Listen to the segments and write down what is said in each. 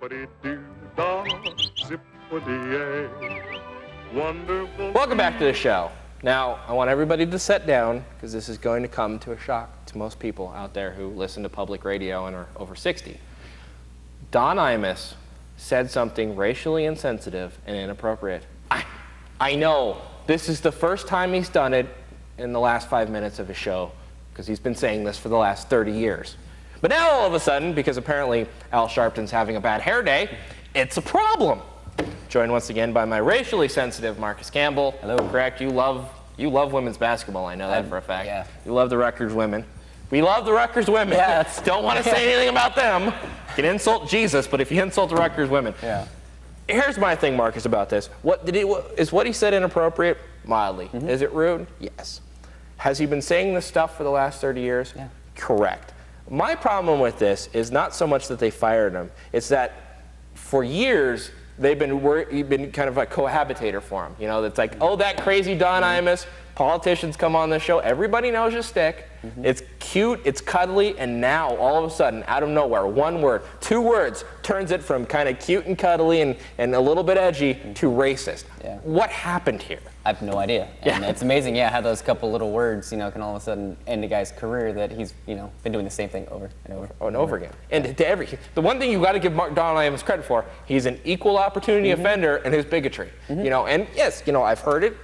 Zippity-doo-dah, zippity-yay. Wonderful. Welcome back to the show. Now, I want everybody to sit down because this is going to come to a shock to most people out there who listen to public radio and are over 60. Don Imus said something racially insensitive and inappropriate. I know this is the first time he's done it in the last 5 minutes of his show because he's been saying this for the last 30 years. But now all of a sudden, because apparently Al Sharpton's having a bad hair day, it's a problem. Joined once again by my racially sensitive Marcus Campbell. Hello. Correct, you love women's basketball, I know that for a fact. Yeah. You love the Rutgers women. We love the Rutgers women. Yeah, Don't want to say anything about them. You can insult Jesus, but if you insult the Rutgers women. Yeah. Here's my thing, Marcus, about this. Is what he said inappropriate? Mildly. Mm-hmm. Is it rude? Yes. Has he been saying this stuff for the last 30 years? Yeah. Correct. My problem with this is not so much that they fired him. It's that for years, you've been kind of a cohabitator for him. You know, it's like, oh, that crazy Don Imus. Politicians come on the show. Everybody knows your stick. Mm-hmm. It's cute, it's cuddly, and now, all of a sudden, out of nowhere, one word, 2 words, turns it from kind of cute and cuddly and a little bit edgy to racist. Yeah. What happened here? I have no idea. And it's amazing, how those couple little words, can all of a sudden end a guy's career that he's, been doing the same thing over and over again. And the one thing you got to give Don Imus credit for, he's an equal opportunity offender in his bigotry. And yes, I've heard it.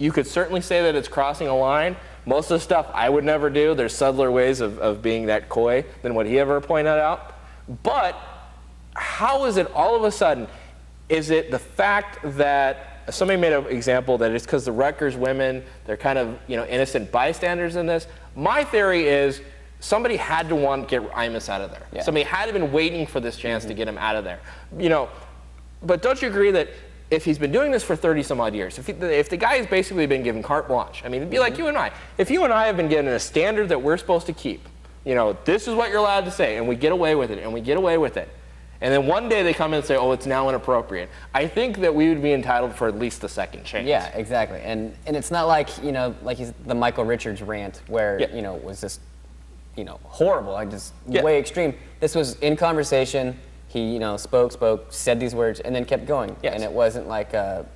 You could certainly say that it's crossing a line. Most of the stuff I would never do. There's subtler ways of being that coy than what he ever pointed out. But how is it all of a sudden, is it the fact that somebody made an example that it's because the Rutgers women, they're kind of innocent bystanders in this? My theory is somebody had to want to get Imus out of there. Yeah. Somebody had been waiting for this chance to get him out of there. But don't you agree that if he's been doing this for 30 some odd years, if the guy has basically been given carte blanche, I mean, it'd be like you and I. If you and I have been given a standard that we're supposed to keep, this is what you're allowed to say, and we get away with it, and we get away with it. And then one day they come in and say, oh, it's now inappropriate. I think that we would be entitled for at least a second chance. Yeah, exactly. And it's not like, like the Michael Richards rant where, it was just, horrible, way extreme. This was in conversation. He, spoke, said these words, and then kept going. Yes. And it wasn't like,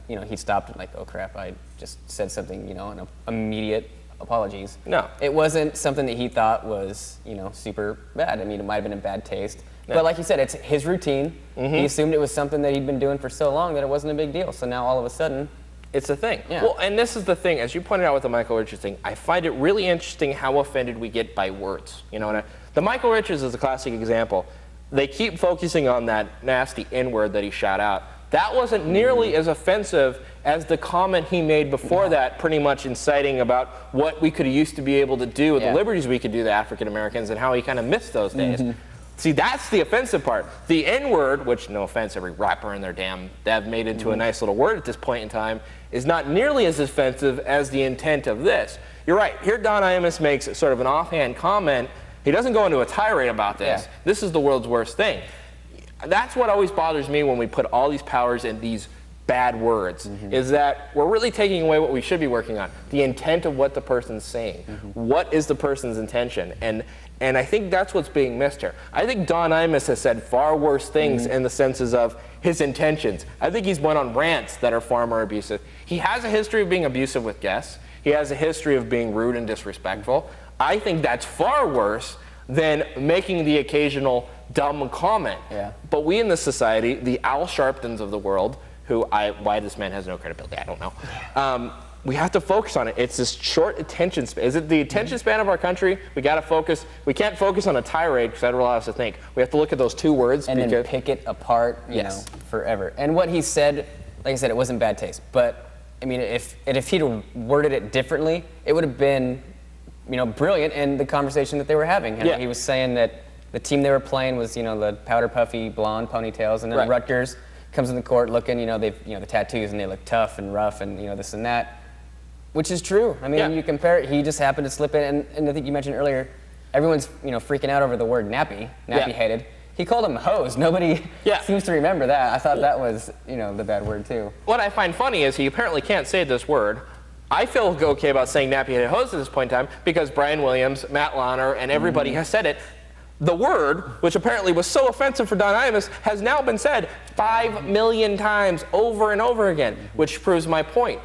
he stopped and like, oh crap, I just said something, and immediate apologies. No. It wasn't something that he thought was, super bad. I mean, it might have been in bad taste. No. But like you said, it's his routine. Mm-hmm. He assumed it was something that he'd been doing for so long that it wasn't a big deal. So now all of a sudden, it's a thing. Yeah. Well, and this is the thing, as you pointed out with the Michael Richards thing, I find it really interesting how offended we get by words. The Michael Richards is a classic example. They keep focusing on that nasty N-word that he shot out. That wasn't nearly as offensive as the comment he made before that, pretty much inciting about what we could used to be able to do, the liberties we could do to African Americans, and how he kind of missed those days. See, that's the offensive part. The N-word, which, no offense, every rapper in their damn dev made into a nice little word at this point in time, is not nearly as offensive as the intent of this. You're right. Here Don Imus makes sort of an offhand comment. He doesn't go into a tirade about this. Yeah. This is the world's worst thing. That's what always bothers me when we put all these powers in these bad words, is that we're really taking away what we should be working on, the intent of what the person's saying. What is the person's intention? And I think that's what's being missed here. I think Don Imus has said far worse things in the senses of his intentions. I think he's went on rants that are far more abusive. He has a history of being abusive with guests. He has a history of being rude and disrespectful. I think that's far worse than making the occasional dumb comment. Yeah. But we in this society, the Al Sharptons of the world, why this man has no credibility, I don't know. We have to focus on it. It's this short attention span. Is it the attention span of our country? We got to focus. We can't focus on a tirade because that'll allow us to think. We have to look at those 2 words. And then pick it apart, you know, forever. And what he said, like I said, it wasn't bad taste. But, I mean, if he'd worded it differently, it would have been, brilliant in the conversation that they were having. He was saying that the team they were playing was, the powder puffy blonde ponytails, and then Rutgers comes in the court looking, they've, the tattoos, and they look tough and rough and, this and that. Which is true. I mean, you compare it, he just happened to slip in, and I think you mentioned earlier, everyone's, freaking out over the word nappy-headed. He called him hose. Nobody seems to remember that. I thought that was, the bad word too. What I find funny is he apparently can't say this word. I feel okay about saying nappy-headed hose at this point in time because Brian Williams, Matt Launer, and everybody has said it. the word, which apparently was so offensive for Don Imus, has now been said 5 million times over and over again, which proves my point.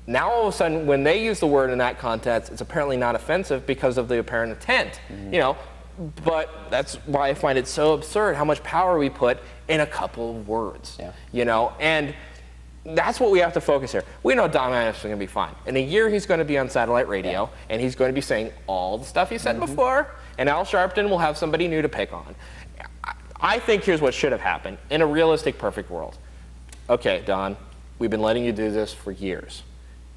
Now all of a sudden, when they use the word in that context, it's apparently not offensive because of the apparent intent, you know. But that's why I find it so absurd how much power we put in a couple of words, you know. And that's what we have to focus here. We know Don Imus is going to be fine. In a year, he's going to be on satellite radio, and he's going to be saying all the stuff he said before, and Al Sharpton will have somebody new to pick on. I think here's what should have happened in a realistic, perfect world. Okay, Don, we've been letting you do this for years.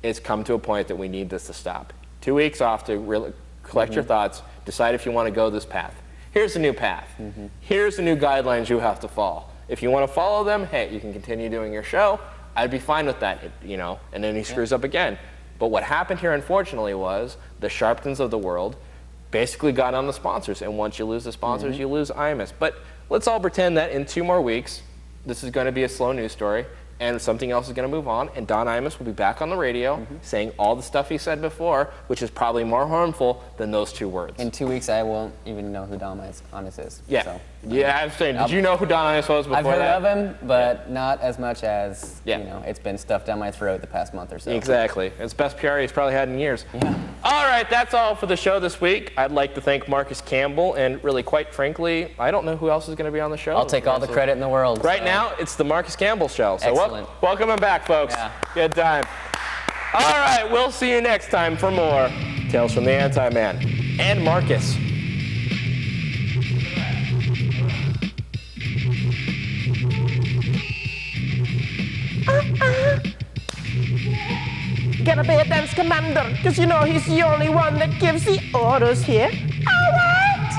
It's come to a point that we need this to stop. 2 weeks off to really collect your thoughts, decide if you want to go this path. Here's the new path. Here's the new guidelines you have to follow. If you want to follow them, hey, you can continue doing your show. I'd be fine with that, you know, and then he screws up again. But what happened here, unfortunately, was the Sharptons of the world basically got on the sponsors, and once you lose the sponsors, you lose Imus. But let's all pretend that in 2 more weeks, this is going to be a slow news story, and something else is going to move on, and Don Imus will be back on the radio saying all the stuff he said before, which is probably more harmful than those 2 words. In 2 weeks, I won't even know who Don Imus is. Yeah. So, yeah, I'm saying, did you know who Don Imus was before I've heard that? of him, but not as much as, you know, it's been stuffed down my throat the past month or so. Exactly. It's best PR he's probably had in years. All right, that's all for the show this week. I'd like to thank Marcus Campbell, and really, quite frankly, I don't know who else is going to be on the show. I'll take all the credit in the world. Right now, it's the Marcus Campbell Show. So Excellent. Welcome him back, folks. Yeah. Good time. All right, we'll see you next time for more Tales from the Anti-Man and Marcus. Gotta be a dance commander, because you know he's the only one that gives the orders here. Alright!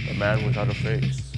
A man without a face.